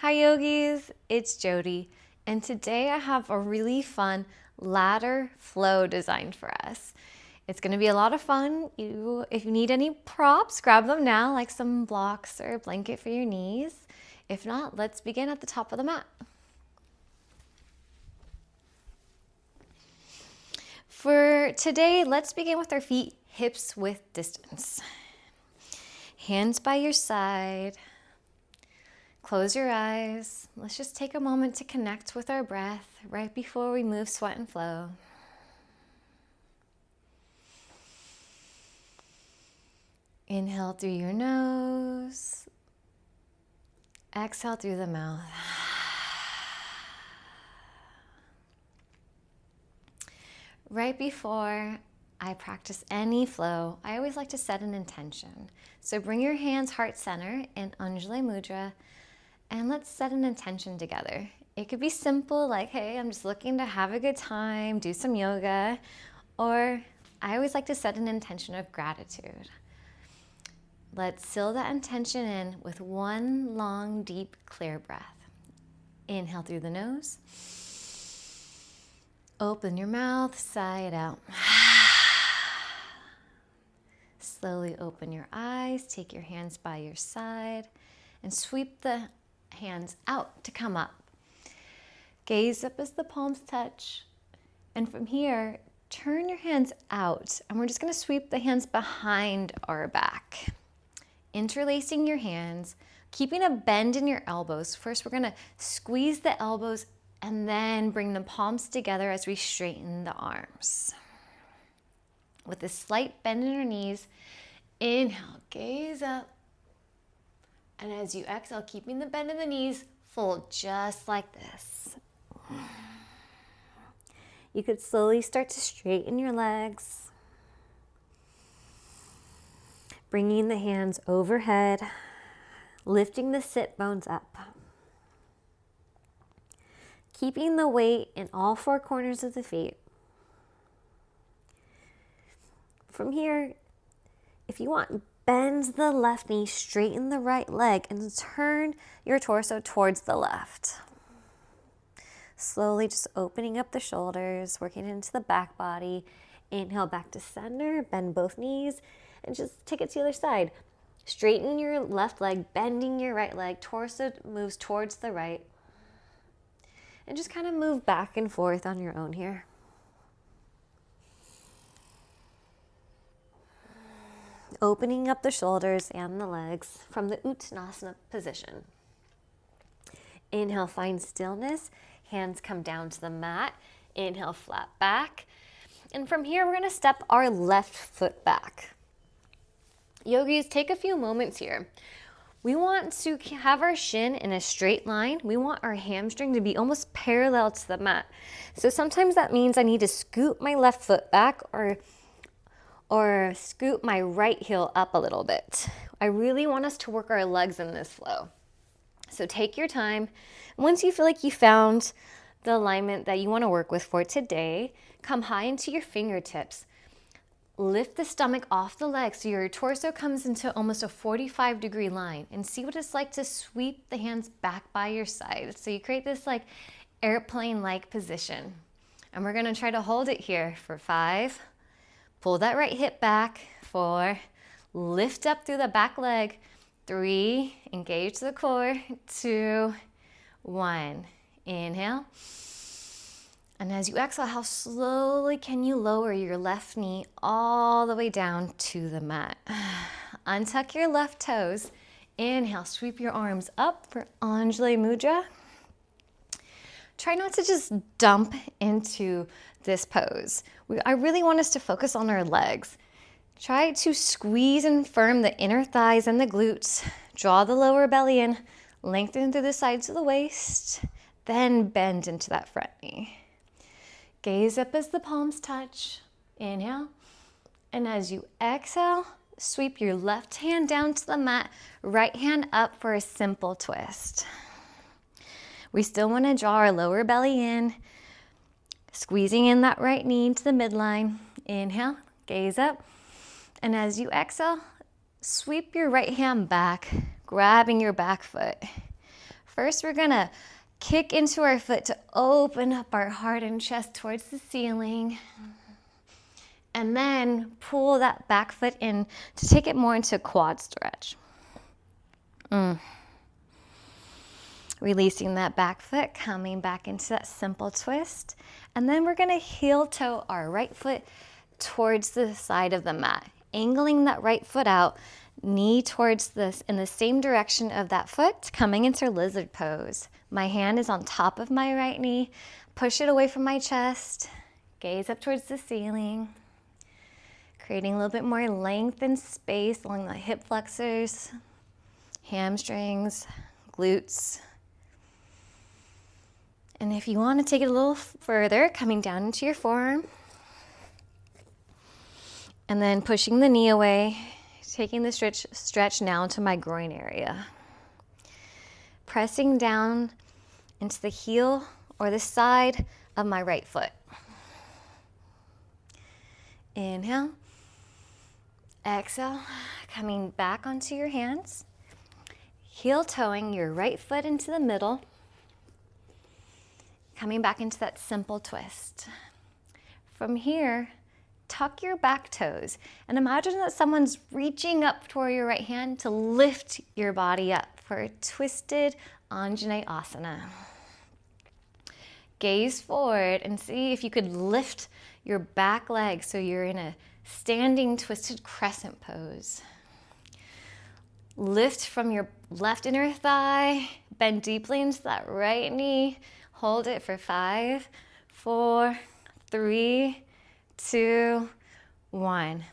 Hi yogis, it's Jody, and today I have a really fun ladder flow designed for us. It's going to be a lot of fun. If you need any props, grab them now, like some blocks or a blanket for your knees. If not, let's begin at the top of the mat. For today, let's begin with our feet hips width distance. Hands by your side. Close your eyes. Let's just take a moment to connect with our breath right before we move sweat and flow. Inhale through your nose. Exhale through the mouth. Right before I practice any flow, I always like to set an intention. So bring your hands heart center in Anjali Mudra. And let's set an intention together. It could be simple, like, hey, I'm just looking to have a good time, do some yoga. Or I always like to set an intention of gratitude. Let's seal that intention in with one long, deep, clear breath. Inhale through the nose. Open your mouth, sigh it out. Slowly open your eyes, take your hands by your side, and sweep the hands out to come up. Gaze up as the palms touch. And from here, turn your hands out. And we're just going to sweep the hands behind our back. Interlacing your hands, keeping a bend in your elbows. First, we're going to squeeze the elbows and then bring the palms together as we straighten the arms. With a slight bend in our knees, inhale, gaze up. And as you exhale, keeping the bend in the knees, fold just like this. You could slowly start to straighten your legs. Bringing the hands overhead, lifting the sit bones up. Keeping the weight in all four corners of the feet. From here, if you want, bend the left knee, straighten the right leg, and turn your torso towards the left. Slowly just opening up the shoulders, working into the back body. Inhale back to center, bend both knees, and just take it to the other side. Straighten your left leg, bending your right leg, torso moves towards the right. And just kind of move back and forth on your own here. Opening up the shoulders and the legs from the Uttanasana position. Inhale, find stillness. Hands come down to the mat. Inhale, flat back. And from here, we're going to step our left foot back. Yogis, take a few moments here. We want to have our shin in a straight line. We want our hamstring to be almost parallel to the mat. So sometimes that means I need to scoot my left foot back or scoot my right heel up a little bit. I really want us to work our legs in this flow. So take your time. Once you feel like you found the alignment that you want to work with for today, come high into your fingertips. Lift the stomach off the legs so your torso comes into almost a 45-degree line, and see what it's like to sweep the hands back by your side. So you create this like airplane-like position. And we're going to try to hold it here for 5. Pull that right hip back. 4. Lift up through the back leg. 3. Engage the core. 2. 1. Inhale. And as you exhale, how slowly can you lower your left knee all the way down to the mat? Untuck your left toes. Inhale, sweep your arms up for Anjali Mudra. Try not to just dump into this pose. I really want us to focus on our legs. Try to squeeze and firm the inner thighs and the glutes. Draw the lower belly in, lengthen through the sides of the waist, then bend into that front knee. Gaze up as the palms touch. Inhale. And as you exhale, sweep your left hand down to the mat, right hand up for a simple twist. We still want to draw our lower belly in, squeezing in that right knee to the midline. Inhale, gaze up. And as you exhale, sweep your right hand back, grabbing your back foot. First, we're gonna kick into our foot to open up our heart and chest towards the ceiling. And then pull that back foot in to take it more into a quad stretch. Releasing that back foot, coming back into that simple twist. And then we're gonna heel toe our right foot towards the side of the mat, angling that right foot out, knee towards this in the same direction of that foot, coming into lizard pose. My hand is on top of my right knee, push it away from my chest, gaze up towards the ceiling, creating a little bit more length and space along the hip flexors, hamstrings, glutes. And if you want to take it a little further, coming down into your forearm, and then pushing the knee away, taking the stretch now into my groin area. Pressing down into the heel or the side of my right foot. Inhale. Exhale, coming back onto your hands. Heel toeing your right foot into the middle. Coming back into that simple twist. From here, tuck your back toes and imagine that someone's reaching up toward your right hand to lift your body up for a twisted Anjaneyasana. Gaze forward and see if you could lift your back leg so you're in a standing twisted crescent pose. Lift from your left inner thigh, bend deeply into that right knee. Hold it for 5, 4, 3, 2, 1.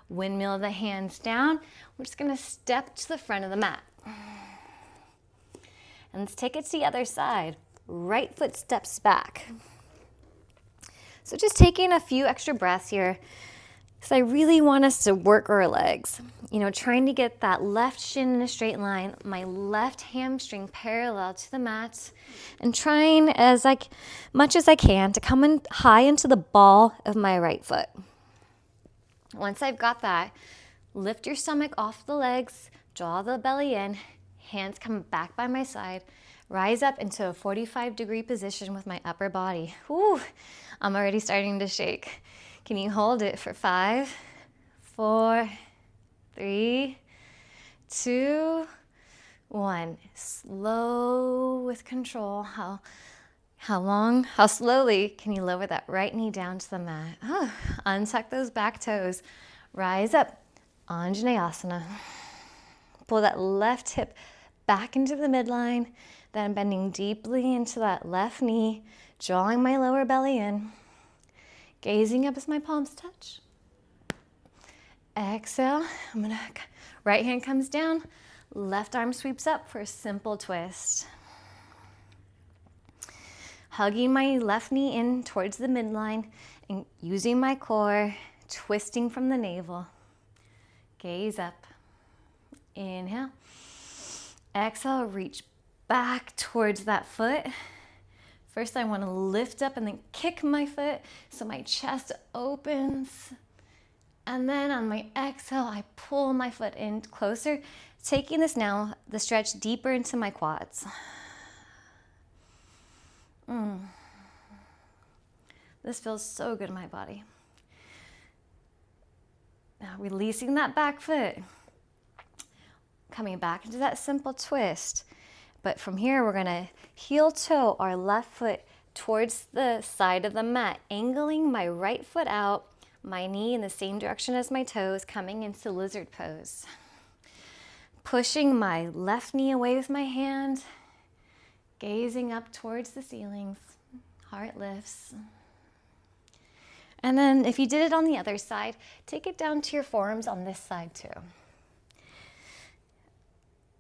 Windmill the hands down. We're just gonna step to the front of the mat. And let's take it to the other side. Right foot steps back. So just taking a few extra breaths here, because I really want us to work our legs. You know, trying to get that left shin in a straight line, my left hamstring parallel to the mat, and trying as much as I can to come in high into the ball of my right foot. Once I've got that, lift your stomach off the legs, draw the belly in, hands come back by my side, rise up into a 45-degree position with my upper body. Whew, I'm already starting to shake. Can you hold it for 5, 4, 3, 2, 1. Slow with control. How slowly can you lower that right knee down to the mat? Oh, untuck those back toes. Rise up, Anjaneyasana. Pull that left hip back into the midline, then bending deeply into that left knee, drawing my lower belly in. Gazing up as my palms touch. Exhale. Right hand comes down, left arm sweeps up for a simple twist. Hugging my left knee in towards the midline and using my core, twisting from the navel. Gaze up. Inhale. Exhale, reach back towards that foot. First, I want to lift up and then kick my foot so my chest opens. And then on my exhale, I pull my foot in closer, taking this now, the stretch deeper into my quads. This feels so good in my body. Now, releasing that back foot. Coming back into that simple twist. But from here, we're gonna heel toe our left foot towards the side of the mat, angling my right foot out, my knee in the same direction as my toes, coming into lizard pose. Pushing my left knee away with my hand, gazing up towards the ceilings, heart lifts. And then if you did it on the other side, take it down to your forearms on this side too.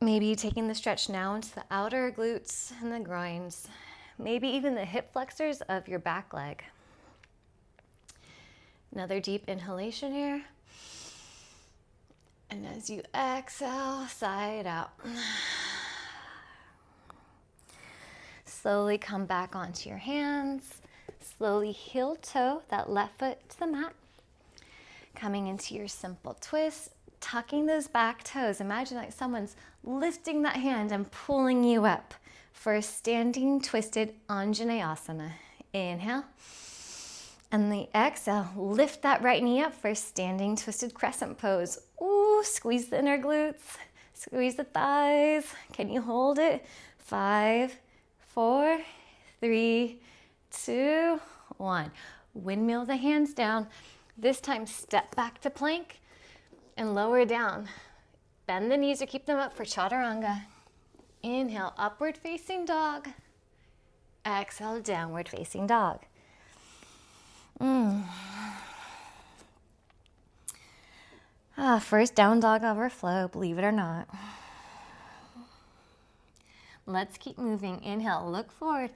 Maybe taking the stretch now into the outer glutes and the groins, maybe even the hip flexors of your back leg. Another deep inhalation here. And as you exhale, sigh it out. Slowly come back onto your hands. Slowly heel toe that left foot to the mat. Coming into your simple twist. Tucking those back toes. Imagine like someone's lifting that hand and pulling you up for standing twisted Anjaneyasana. Inhale. And the exhale, lift that right knee up for standing twisted crescent pose. Ooh, squeeze the inner glutes, squeeze the thighs. Can you hold it? 5, 4, 3, 2, 1. Windmill the hands down. This time, step back to plank and lower down. Bend the knees or keep them up for chaturanga. Inhale, upward facing dog. Exhale, downward facing dog. First down dog overflow, believe it or not. Let's keep moving. Inhale, look forward,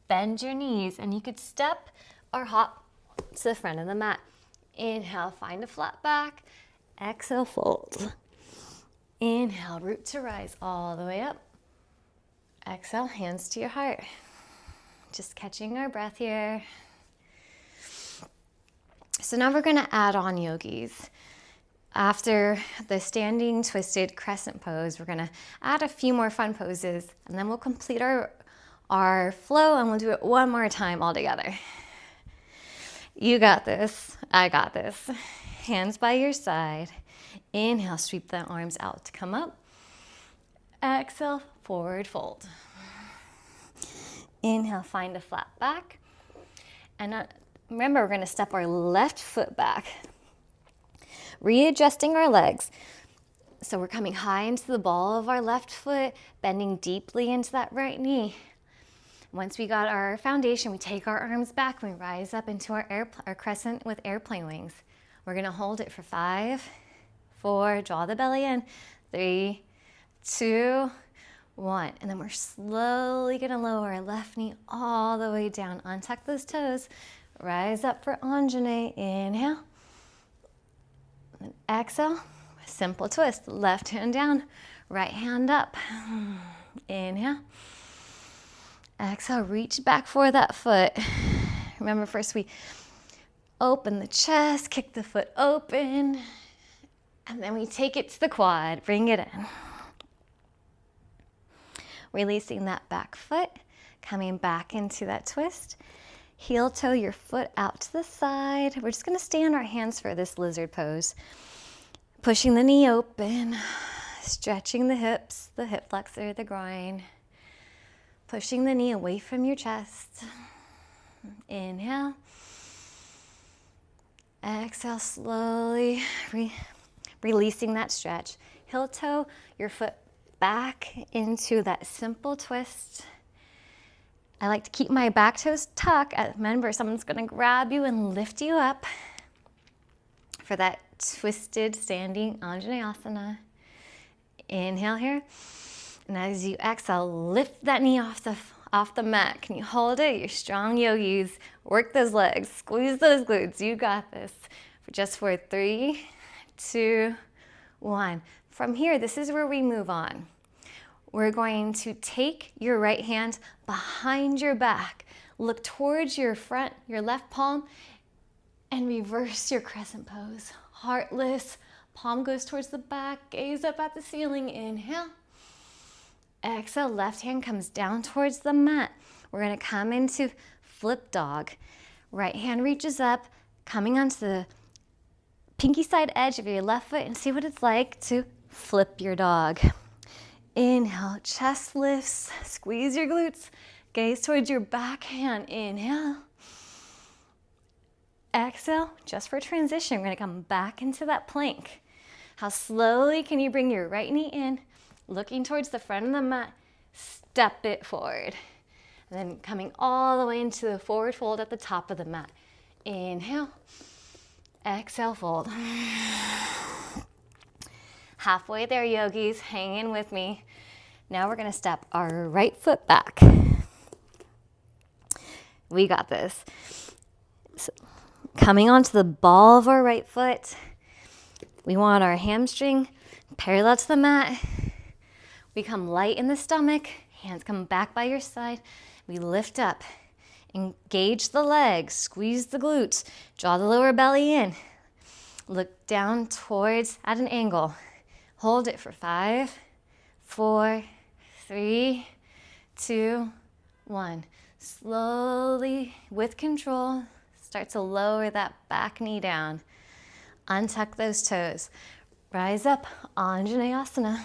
bend your knees, and you could step or hop to the front of the mat. Inhale, find a flat back. Exhale, fold. Inhale, root to rise all the way up. Exhale, hands to your heart. Just catching our breath here. So now we're going to add on, yogis. After the standing twisted crescent pose, we're going to add a few more fun poses, and then we'll complete our flow, and we'll do it one more time all together. You got this. I got this. Hands by your side. Inhale, sweep the arms out to come up. Exhale, forward fold. Inhale, find a flat back. And remember, we're going to step our left foot back. Readjusting our legs. So we're coming high into the ball of our left foot, bending deeply into that right knee. Once we got our foundation, we take our arms back, we rise up into our crescent with airplane wings. We're going to hold it for 5, 4, draw the belly in, 3, 2, 1. And then we're slowly going to lower our left knee all the way down. Untuck those toes. Rise up for Anjane. Inhale. And exhale. Simple twist. Left hand down. Right hand up. Inhale. Exhale. Reach back for that foot. Remember, first we open the chest, kick the foot open, and then we take it to the quad. Bring it in. Releasing that back foot, coming back into that twist. Heel toe your foot out to the side. We're just going to stay on our hands for this lizard pose. Pushing the knee open, stretching the hips, the hip flexor, the groin. Pushing the knee away from your chest. Inhale. Exhale, slowly releasing that stretch. Heel toe your foot back into that simple twist. I like to keep my back toes tucked. Remember, someone's going to grab you and lift you up for that twisted standing Anjaneyasana. Inhale here. And as you exhale, lift that knee off the mat. Can you hold it? You're strong yogis. Work those legs. Squeeze those glutes. You got this. Just for 3, 2, 1. From here, this is where we move on. We're going to take your right hand behind your back, look towards your front, your left palm, and reverse your crescent pose. Heartless, palm goes towards the back, gaze up at the ceiling. Inhale. Exhale, left hand comes down towards the mat. We're going to come into flip dog. Right hand reaches up, coming onto the pinky side edge of your left foot, and see what it's like to flip your dog. Inhale, chest lifts, squeeze your glutes, gaze towards your back hand. Inhale. Exhale, just for transition, we're going to come back into that plank. How slowly can you bring your right knee in, looking towards the front of the mat, step it forward. And then coming all the way into the forward fold at the top of the mat. Inhale. Exhale, fold. Halfway there, yogis, hang in with me. Now we're going to step our right foot back. We got this. So, coming onto the ball of our right foot, we want our hamstring parallel to the mat. We come light in the stomach, hands come back by your side. We lift up, engage the legs, squeeze the glutes, draw the lower belly in. Look down towards at an angle. Hold it for 5, 4, 3, 2, 1. Slowly, with control, start to lower that back knee down. Untuck those toes. Rise up, Anjaneyasana.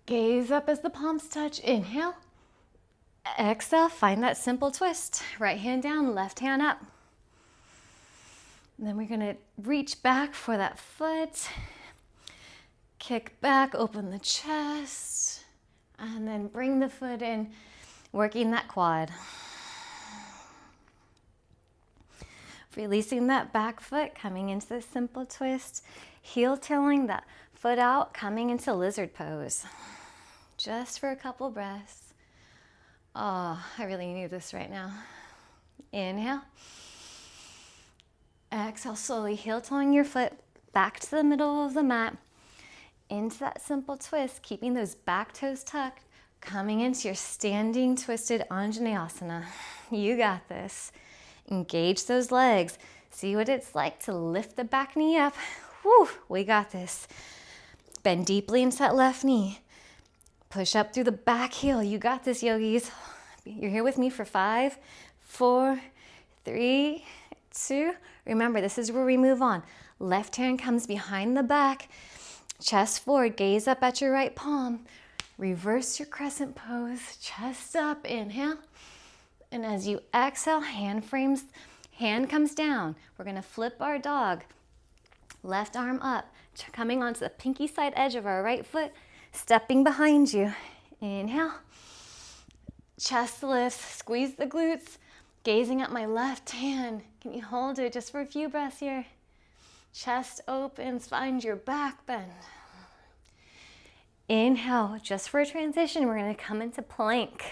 Gaze up as the palms touch. Inhale. Exhale, find that simple twist. Right hand down, left hand up. And then we're gonna reach back for that foot. Kick back, open the chest. And then bring the foot in, working that quad. Releasing that back foot, coming into the simple twist. Heel tilling that foot out, coming into lizard pose. Just for a couple breaths. Oh, I really need this right now. Inhale. Exhale, slowly heel toeing your foot back to the middle of the mat. Into that simple twist, keeping those back toes tucked, coming into your standing twisted Anjaneyasana. You got this. Engage those legs. See what it's like to lift the back knee up. Whew, we got this. Bend deeply into that left knee. Push up through the back heel. You got this, yogis. You're here with me for 5, 4, 3, 2. Remember, this is where we move on. Left hand comes behind the back. Chest forward, gaze up at your right palm. Reverse your crescent pose, chest up, inhale. And as you exhale, hand comes down. We're gonna flip our dog. Left arm up, coming onto the pinky side edge of our right foot. Stepping behind you. Inhale. Chest lifts, squeeze the glutes. Gazing at my left hand. Can you hold it just for a few breaths here? Chest opens, find your back bend. Inhale, just for a transition, we're gonna come into plank.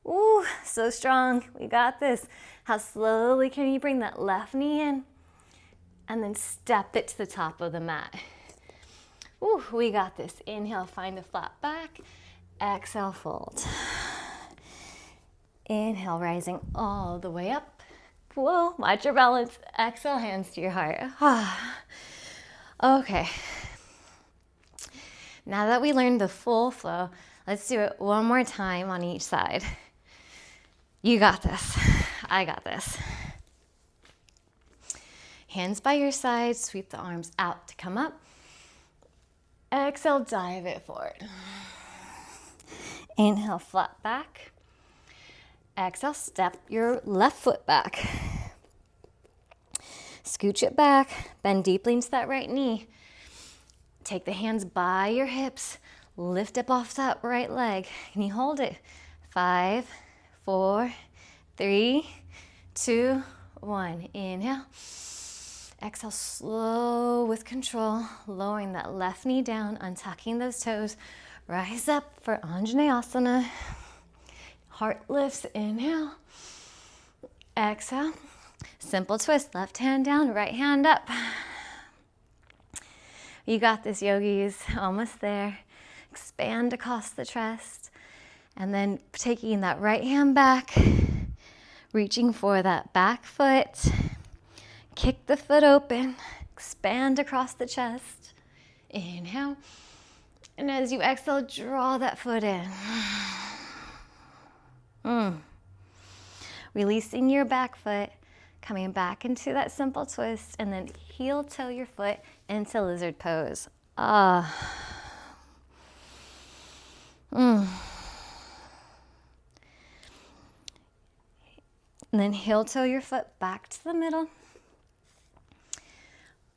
Ooh, so strong, we got this. How slowly can you bring that left knee in? And then step it to the top of the mat. Ooh, we got this. Inhale, find a flat back. Exhale, fold. Inhale, rising all the way up. Whoa, watch your balance. Exhale, hands to your heart. Okay. Now that we learned the full flow, let's do it one more time on each side. You got this. I got this. Hands by your side, sweep the arms out to come up. Exhale, dive it forward. Inhale, flat back. Exhale, step your left foot back. Scooch it back, bend deeply into that right knee. Take the hands by your hips, lift up off that right leg. Can you hold it? 5, 4, 3, 2, 1. Inhale. Exhale, slow with control, lowering that left knee down, untucking those toes. Rise up for Anjaneyasana. Heart lifts, inhale. Exhale. Simple twist, left hand down, right hand up. You got this, yogis, almost there. Expand across the chest. And then taking that right hand back, reaching for that back foot. Kick the foot open, expand across the chest. Inhale. And as you exhale, draw that foot in. Releasing your back foot, coming back into that simple twist, and then heel toe your foot into lizard pose. And then heel toe your foot back to the middle.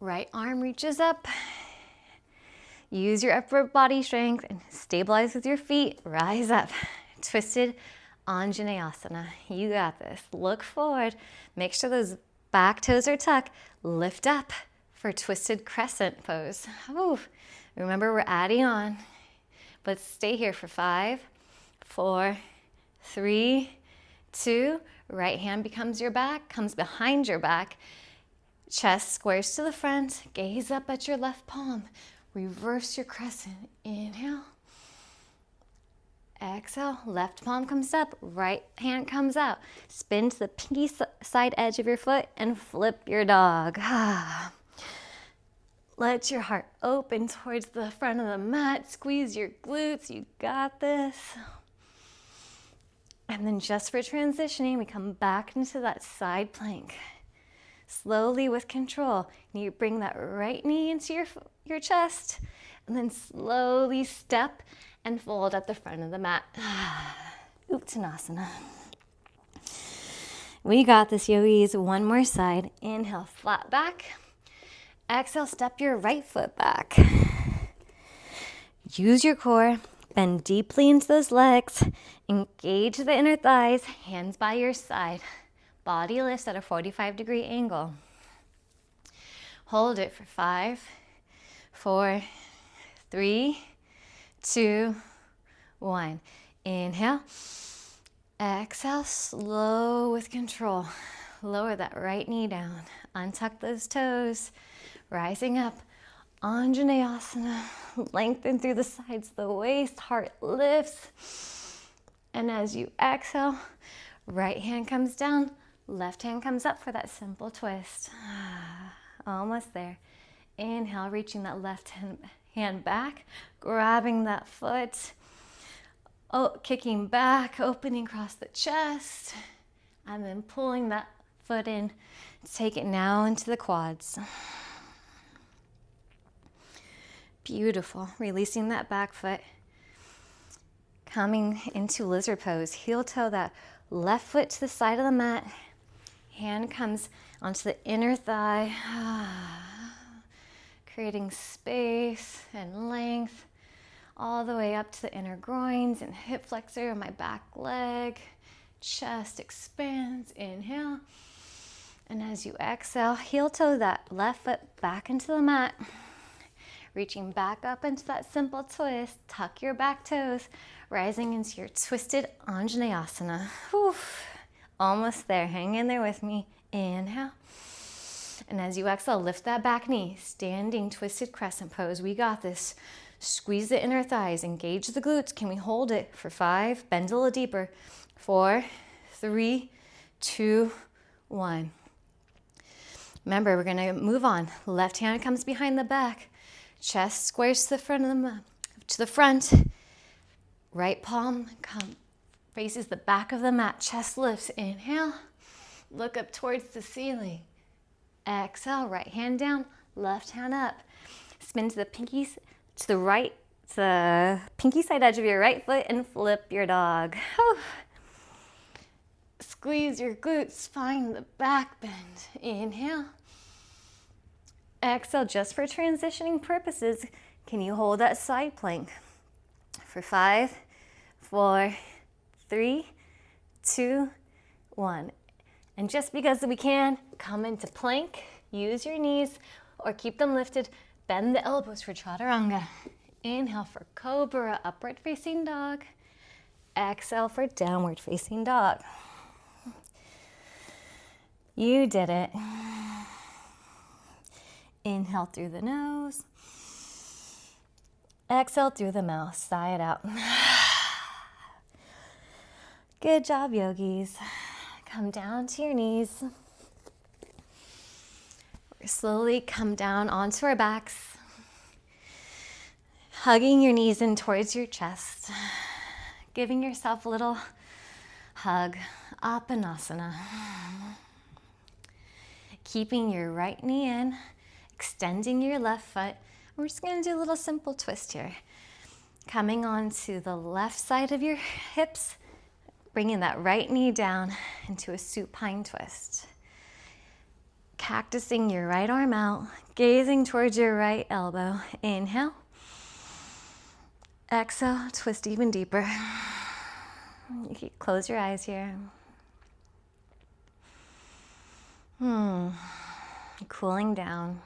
Right arm reaches up. Use your upper body strength and stabilize with your feet. Rise up. Twisted Anjaneyasana. You got this. Look forward. Make sure those back toes are tucked. Lift up for twisted crescent pose. Ooh. Remember, we're adding on. But stay here for 5, 4, 3, 2. Right hand becomes your back, comes behind your back. Chest squares to the front. Gaze up at your left palm. Reverse your crescent. Inhale. Exhale. Left palm comes up. Right hand comes out. Spin to the pinky side edge of your foot and flip your dog. Let your heart open towards the front of the mat. Squeeze your glutes. You got this. And then just for transitioning, we come back into that side plank. Slowly with control. You bring that right knee into your chest, and then slowly step and fold at the front of the mat. Uttanasana. We got this, yogis. One more side. Inhale, flat back. Exhale, step your right foot back. Use your core. Bend deeply into those legs. Engage the inner thighs. Hands by your side. Body lifts at a 45-degree angle. Hold it for 5, 4, 3, 2, 1. Inhale. Exhale, slow with control. Lower that right knee down. Untuck those toes. Rising up. Anjaneyasana. Lengthen through the sides of the waist. Heart lifts. And as you exhale, right hand comes down. Left hand comes up for that simple twist. Almost there. Inhale, reaching that left hand back, grabbing that foot, kicking back, opening across the chest, and then pulling that foot in to take it now into the quads. Beautiful. Releasing that back foot. Coming into lizard pose. Heel toe that left foot to the side of the mat. Hand comes onto the inner thigh, creating space and length all the way up to the inner groins and hip flexor of my back leg. Chest expands, inhale. And as you exhale, heel toe that left foot back into the mat. Reaching back up into that simple twist. Tuck your back toes, rising into your twisted Anjaneyasana. Whew. Almost there. Hang in there with me. Inhale. And as you exhale, lift that back knee. Standing twisted crescent pose. We got this. Squeeze the inner thighs. Engage the glutes. Can we hold it for 5? Bend a little deeper. 4, 3, 2, 1. Remember, we're going to move on. Left hand comes behind the back. Chest squares to the front of the mat. To the front. Right palm faces the back of the mat. Chest lifts. Inhale. Look up towards the ceiling. Exhale. Right hand down. Left hand up. Spin to the pinky side edge of your right foot and flip your dog. Whew. Squeeze your glutes. Find the back bend. Inhale. Exhale. Just for transitioning purposes, can you hold that side plank for 5, 4, 3, 2, 1. And just because we can, come into plank, use your knees or keep them lifted, bend the elbows for chaturanga. Inhale for cobra, upright facing dog. Exhale for downward facing dog. You did it. Inhale through the nose. Exhale through the mouth, sigh it out. Good job, yogis. Come down to your knees. Slowly come down onto our backs. Hugging your knees in towards your chest. Giving yourself a little hug. Apanasana. Keeping your right knee in. Extending your left foot. We're just going to do a little simple twist here. Coming onto the left side of your hips. Bringing that right knee down into a supine twist. Cactusing your right arm out, gazing towards your right elbow. Inhale. Exhale, twist even deeper. You can close your eyes here. Cooling down.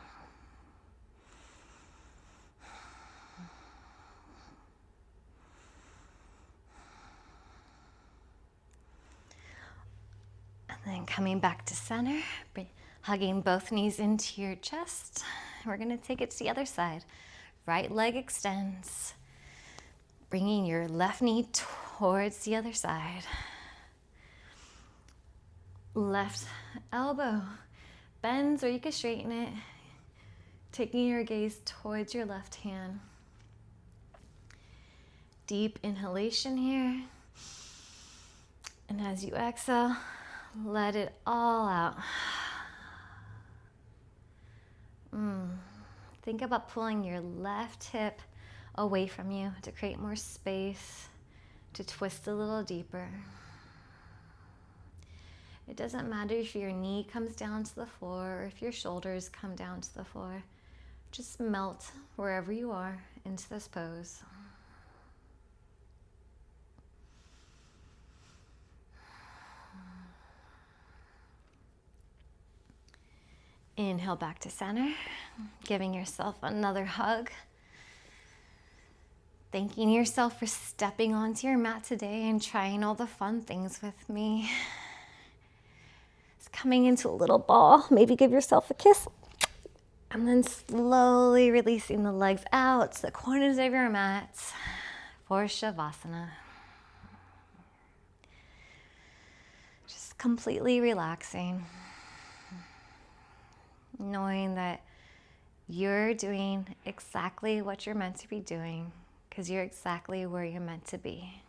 Then coming back to center, hugging both knees into your chest. We're going to take it to the other side. Right leg extends, bringing your left knee towards the other side. Left elbow bends, or you can straighten it. Taking your gaze towards your left hand. Deep inhalation here. And as you exhale, let it all out. Think about pulling your left hip away from you to create more space, to twist a little deeper. It doesn't matter if your knee comes down to the floor or if your shoulders come down to the floor. Just melt wherever you are into this pose. Inhale back to center, giving yourself another hug. Thanking yourself for stepping onto your mat today and trying all the fun things with me. It's coming into a little ball. Maybe give yourself a kiss. And then slowly releasing the legs out to the corners of your mat for Shavasana. Just completely relaxing. Knowing that you're doing exactly what you're meant to be doing because you're exactly where you're meant to be.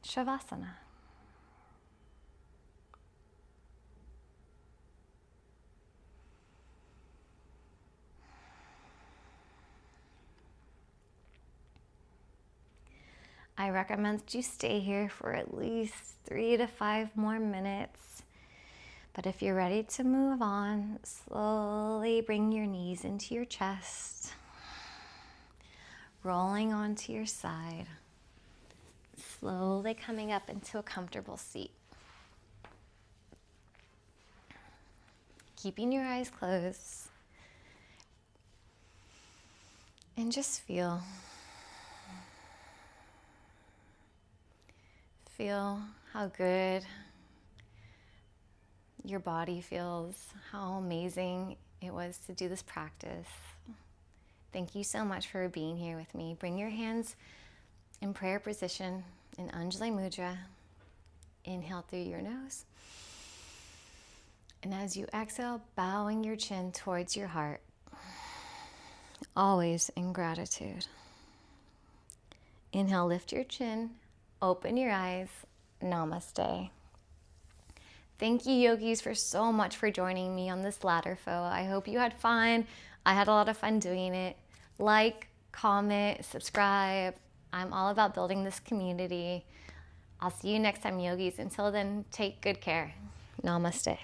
Shavasana. I recommend that you stay here for at least 3 to 5 more minutes. But if you're ready to move on, slowly bring your knees into your chest, rolling onto your side, slowly coming up into a comfortable seat. Keeping your eyes closed, and just feel how good your body feels, how amazing it was to do this practice. Thank you so much for being here with me. Bring your hands in prayer position in Anjali Mudra. Inhale through your nose. And as you exhale, bowing your chin towards your heart, always in gratitude. Inhale, lift your chin, open your eyes. Namaste. Thank you, yogis, for so much for joining me on this ladder flow. I hope you had fun. I had a lot of fun doing it. Like, comment, subscribe. I'm all about building this community. I'll see you next time, yogis. Until then, take good care. Namaste.